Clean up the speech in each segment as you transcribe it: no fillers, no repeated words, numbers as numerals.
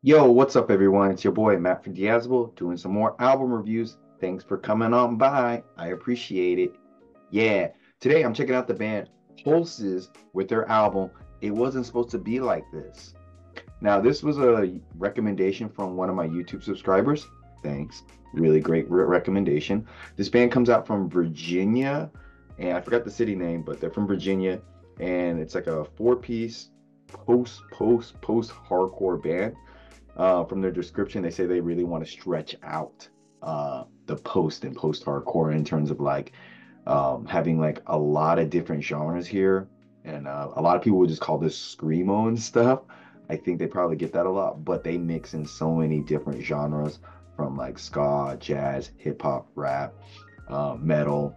Yo, what's up, everyone? It's your boy Matt from Diazable doing some more album reviews. Thanks for coming on by. I appreciate it. Yeah, today I'm checking out the band Pulses with their album It Wasn't Supposed to Be Like This. Now, this was a recommendation from one of my YouTube subscribers. Thanks. Really great recommendation. This band comes out from Virginia, and I forgot the city name, but they're from Virginia, and it's like a four-piece post hardcore band. From their description, they say they really want to stretch out the post and post hardcore in terms of like having like a lot of different genres here, and a lot of people would just call this screamo and stuff. I think they probably get that a lot, but they mix in so many different genres from like ska, jazz, hip hop, rap, metal,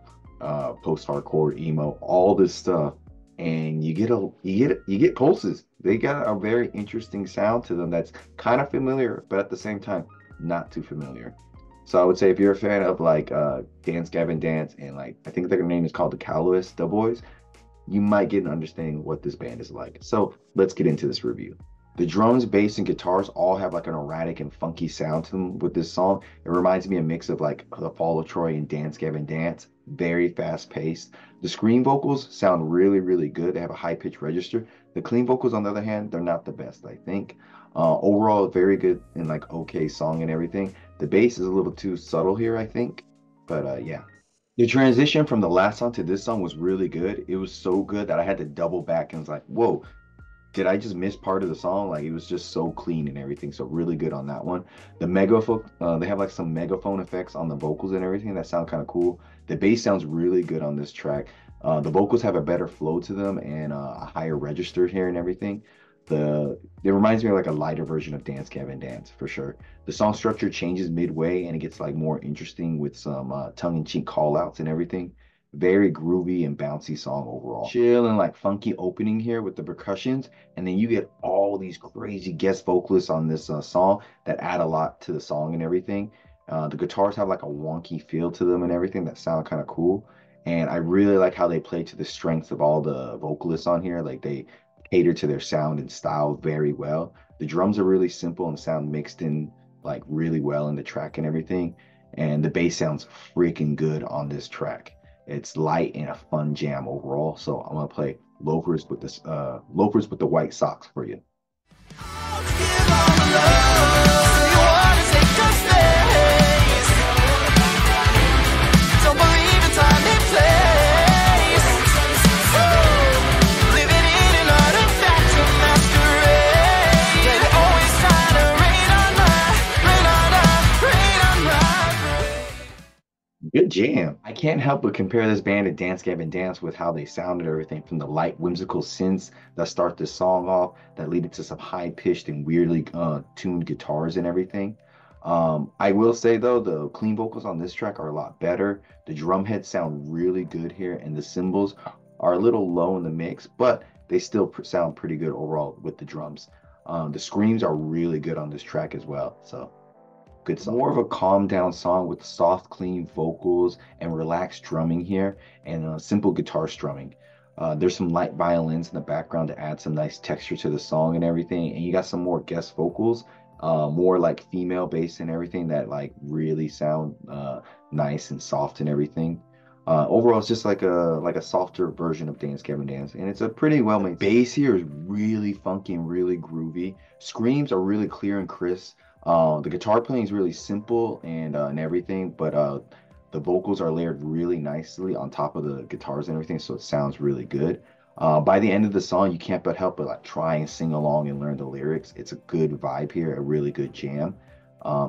post hardcore, emo, all this stuff, and you get pulses. They got a very interesting sound to them that's kind of familiar, but at the same time, not too familiar. So I would say if you're a fan of like Dance Gavin Dance and like I think their name is called the Callous Boys, you might get an understanding of what this band is like. So let's get into this review. The drums, bass, and guitars all have like an erratic and funky sound to them with this song. It reminds me a mix of like The Fall of Troy and Dance Gavin Dance. Very fast paced. The scream vocals sound really, really good. They have a high pitch register. The clean vocals, on the other hand, they're not the best, I think. Overall, very good and like okay song and everything. The bass is a little too subtle here, I think. But yeah. The transition from the last song to this song was really good. It was so good that I had to double back and was like, whoa, did I just miss part of the song? Like it was just so clean and everything. So really good on that one. The megaphone, they have like some megaphone effects on the vocals and everything that sound kind of cool. The bass sounds really good on this track. The vocals have a better flow to them and a higher register here and everything. It reminds me of like a lighter version of Dance Gavin Dance for sure. The song structure changes midway and it gets like more interesting with some tongue-in-cheek call outs and everything. Very groovy and bouncy song overall. Chill and like funky opening here with the percussions, and then you get all these crazy guest vocalists on this song that add a lot to the song and everything. The guitars have like a wonky feel to them and everything that sound kind of cool. And I really like how they play to the strengths of all the vocalists on here. Like they cater to their sound and style very well. The drums are really simple and sound mixed in like really well in the track and everything. And the bass sounds freaking good on this track. It's light and a fun jam overall. So I'm gonna play Loafers with the White Socks for you. Good jam. I can't help but compare this band to Dance Gavin Dance with how they sounded everything from the light whimsical synths that start this song off that lead into some high pitched and weirdly tuned guitars and everything. I will say though, the clean vocals on this track are a lot better. The drum heads sound really good here, and the cymbals are a little low in the mix, but they still sound pretty good overall with the drums. The screams are really good on this track as well. So good song. More of a calm down song with soft, clean vocals and relaxed drumming here and simple guitar strumming. There's some light violins in the background to add some nice texture to the song and everything. And you got some more guest vocals, more like female bass and everything that like really sound nice and soft and everything. Overall, it's just like a softer version of Dance Gavin Dance, and it's a pretty well made. Bass here is really funky and really groovy. Screams are really clear and crisp. The guitar playing is really simple and everything, but the vocals are layered really nicely on top of the guitars and everything, so it sounds really good. By the end of the song, you can't but help but like try and sing along and learn the lyrics. It's a good vibe here, a really good jam.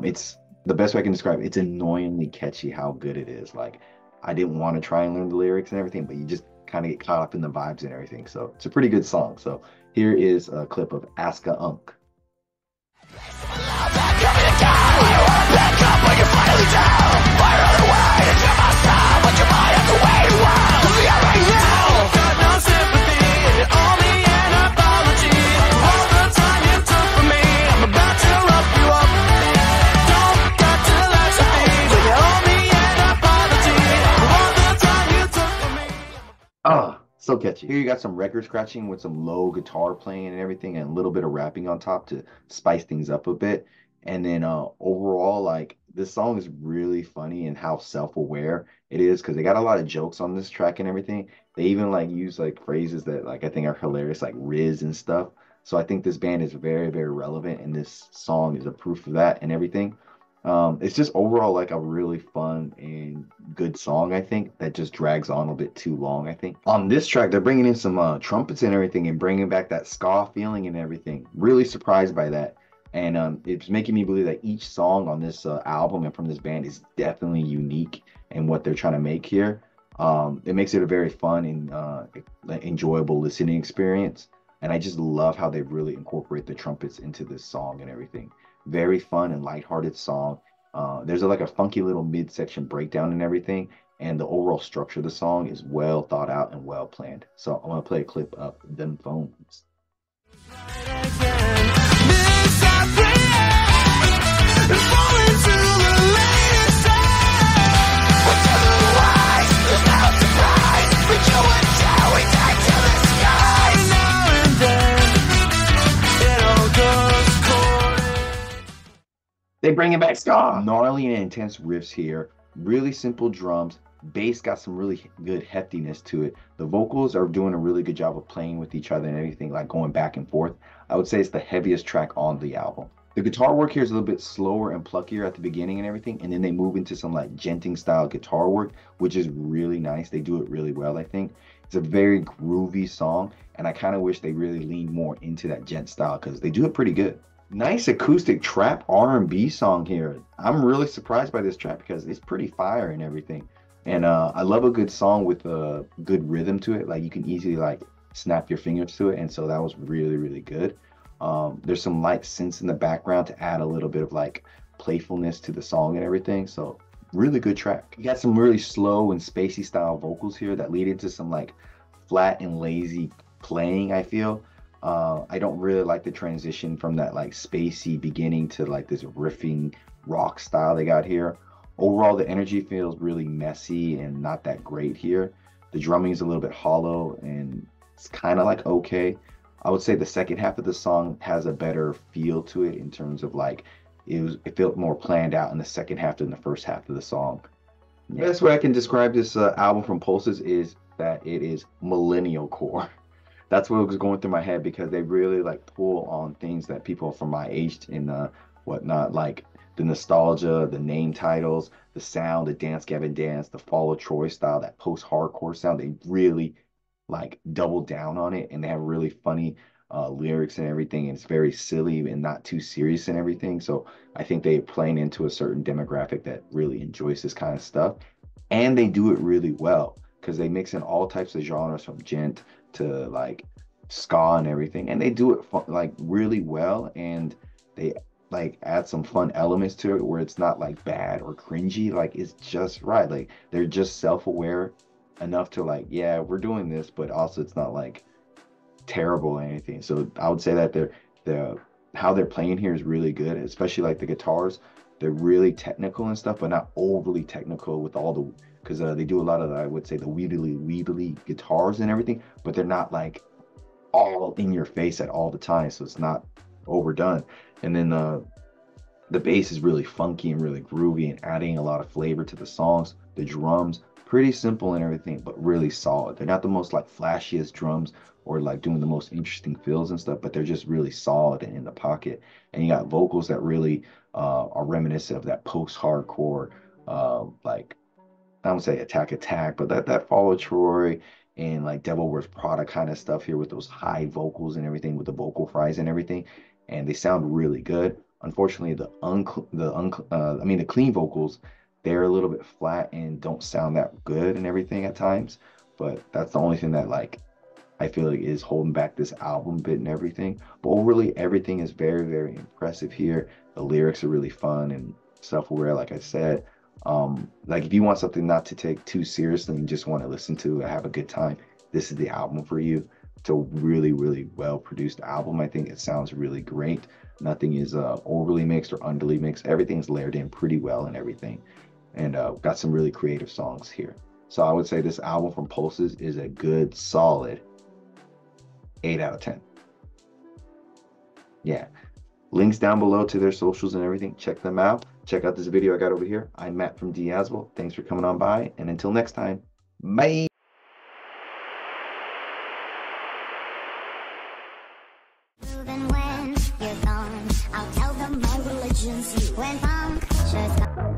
It's the best way I can describe it. It's annoyingly catchy how good it is. Like I didn't want to try and learn the lyrics and everything, but you just kind of get caught up in the vibes and everything. So it's a pretty good song. So here is a clip of Aska Unk. So catchy. Here you got some record scratching with some low guitar playing and everything, and a little bit of rapping on top to spice things up a bit. And then overall, like this song is really funny and how self-aware it is because they got a lot of jokes on this track and everything. They even like use like phrases that like I think are hilarious, like Riz and stuff. So I think this band is very, very relevant, and this song is a proof of that and everything. It's just overall like a really fun and good song, I think, that just drags on a bit too long, I think. On this track, they're bringing in some trumpets and everything and bringing back that ska feeling and everything. Really surprised by that. And it's making me believe that each song on this album and from this band is definitely unique in what they're trying to make here. It makes it a very fun and enjoyable listening experience. And I just love how they really incorporate the trumpets into this song and everything. Very fun and lighthearted song. There's like a funky little midsection breakdown and everything, and the overall structure of the song is well thought out and well planned. So I'm gonna play a clip of Them Phones. They bring it back ska. Gnarly and intense riffs here. Really simple drums. Bass got some really good heftiness to it. The vocals are doing a really good job of playing with each other and everything, like going back and forth. I would say it's the heaviest track on the album. The guitar work here is a little bit slower and pluckier at the beginning and everything, and then they move into some like djenting style guitar work, which is really nice. They do it really well, I think. It's a very groovy song, and I kind of wish they really leaned more into that djent style because they do it pretty good. Nice acoustic trap R&B song here. I'm really surprised by this track because it's pretty fire and everything. And I love a good song with a good rhythm to it. Like you can easily like snap your fingers to it. And so that was really, really good. There's some light synths in the background to add a little bit of like playfulness to the song and everything. So really good track. You got some really slow and spacey style vocals here that lead into some like flat and lazy playing, I feel. I don't really like the transition from that like spacey beginning to like this riffing rock style they got here. Overall, the energy feels really messy and not that great here. The drumming is a little bit hollow and it's kind of like okay. I would say the second half of the song has a better feel to it in terms of like it felt more planned out in the second half than the first half of the song. The best way I can describe this album from Pulses is that it is millennial core. That's what was going through my head because they really like pull on things that people from my age and whatnot, like the nostalgia, the name titles, the sound, the Dance Gavin Dance, the Follow Troy style, that post-hardcore sound. They really like double down on it, and they have really funny lyrics and everything, and it's very silly and not too serious and everything. So I think they're playing into a certain demographic that really enjoys this kind of stuff, and they do it really well because they mix in all types of genres from djent to like ska and everything, and they do it like really well, and they like add some fun elements to it where it's not like bad or cringy. Like it's just right. Like they're just self-aware enough to like, yeah, we're doing this, but also it's not like terrible or anything. So I would say that the how they're playing here is really good, especially like the guitars. They're really technical and stuff, but not overly technical with all the because they do a lot of, I would say, the weedly guitars and everything, but they're not like all in your face at all the time, so it's not overdone. And then the bass is really funky and really groovy and adding a lot of flavor to the songs. The drums, pretty simple and everything, but really solid. They're not the most like flashiest drums or like doing the most interesting fills and stuff, but they're just really solid and in the pocket. And you got vocals that really are reminiscent of that post-hardcore like I don't say attack, but that Follow Troy and like Devil Wears Prada kind of stuff here with those high vocals and everything with the vocal fries and everything, and they sound really good. Unfortunately, the clean vocals, they're a little bit flat and don't sound that good and everything at times. But that's the only thing that like I feel like is holding back this album bit and everything. But overall, everything is very, very impressive here. The lyrics are really fun and self-aware, like I said. Like if you want something not to take too seriously and just want to listen to and have a good time, this is the album for you. It's a really, really well produced album. I think it sounds really great. Nothing is overly mixed or underly mixed. Everything's layered in pretty well and everything. And got some really creative songs here. So I would say this album from Pulses is a good, solid 8 out of 10. Yeah. Links down below to their socials and everything. Check them out. Check out this video I got over here. I'm Matt from Diazable. Thanks for coming on by. And until next time, bye. When you're gone, I'll tell them my religion's you. When punctures come